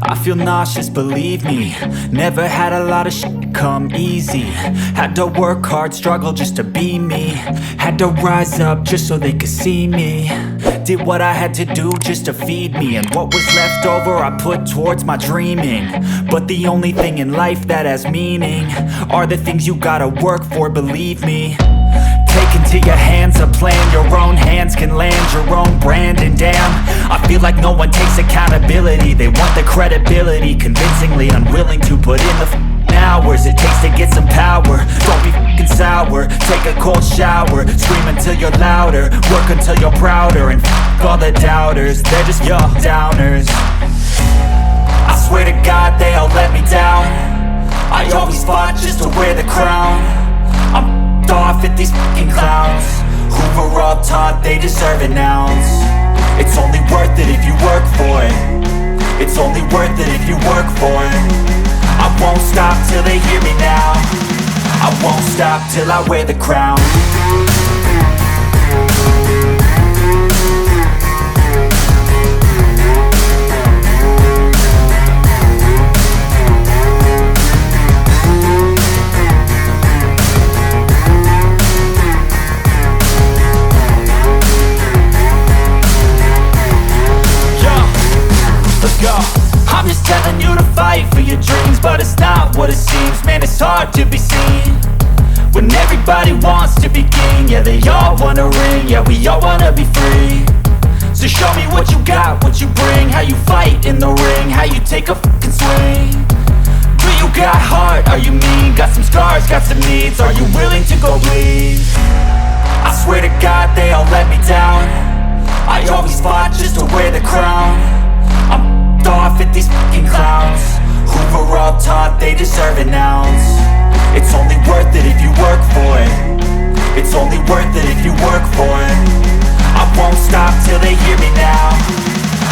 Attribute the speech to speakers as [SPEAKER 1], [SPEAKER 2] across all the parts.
[SPEAKER 1] I feel nauseous, believe me. Never had a lot of shit come easy. Had to work hard, struggle just to be me. Had to rise up just so they could see me. Did what I had to do just to feed me. And what was left over I put towards my dreaming. But the only thing in life that has meaning are the things you gotta work for, believe me. Take into your hands a plan. Your own hands can land your own brand. And damn, I feel like no one takes accountability. They want the credibility, convincingly unwilling to put in the hours it takes to get some power. Don't be f***ing sour. Take a cold shower. Scream until you're louder. Work until you're prouder. And f*** all the doubters, they're just your downers. I swear to God they all let me down. I always fought just to wear the crown. I'm off at these fucking clowns who were all taught they deserve an ounce. It's only worth it if you work for it. It's only worth it if you work for it. I won't stop till they hear me now. I won't stop till I wear the crown. I'm just telling you to fight for your dreams, but it's not what it seems. Man, it's hard to be seen when everybody wants to be king. Yeah, they all wanna ring, yeah, we all wanna be free. So show me what you got, what you bring, how you fight in the ring, how you take a fucking swing. Do you got heart, are you mean? Got some scars, got some needs, are you willing to go bleed? I swear to God they all let me down. I always fought just to wear the crown. I'm off at these fucking clowns who were all taught they deserve an ounce. It's only worth it if you work for it. It's only worth it if you work for it. I won't stop till they hear me now.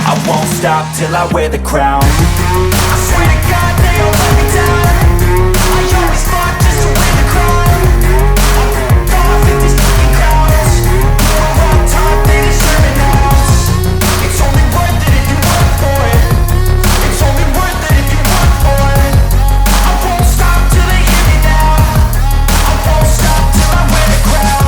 [SPEAKER 1] I won't stop till I wear the crown. I swear to God they all let me down. I always fought just to wear the crown. I'm off at these fucking clowns who were all taught they deserve an ounce. It's only worth it if you work for it. It's only worth it if you work for it. I won't stop till they hear me now. I won't stop till I wear the crown.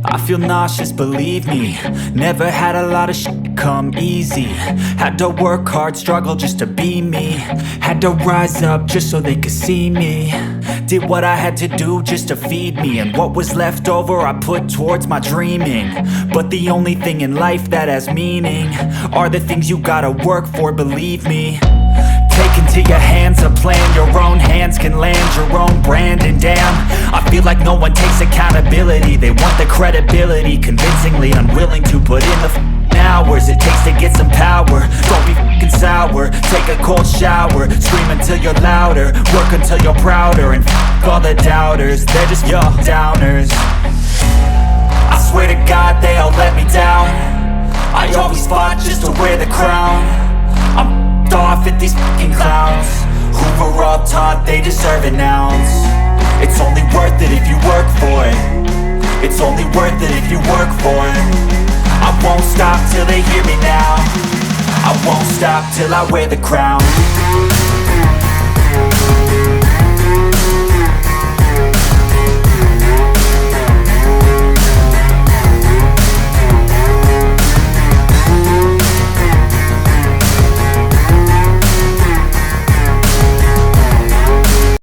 [SPEAKER 1] I feel nauseous, believe me. Never had a lot of shit come easy. Had to work hard, struggle just to be me. Had to rise up just so they could see me. Did what I had to do just to feed me. And what was left over I put towards my dreaming. But the only thing in life that has meaning are the things you gotta work for, believe me. Take into your hands a plan. Your own hands can land your own brand. And damn, I feel like no one takes accountability. They want the credibility, convincingly unwilling to put in the hours it takes to get some power. Don't be f***ing sour. Take a cold shower. Scream until you're louder. Work until you're prouder. And f*** all the doubters, they're just your downers. I swear to God they all let me down. I always fought just to wear the crown. I'm off at these fucking clowns who were all taught they deserve an ounce. It's only worth it if you work for it. It's only worth it if you work for it. I won't stop till they hear me now. I won't stop till I wear the crown.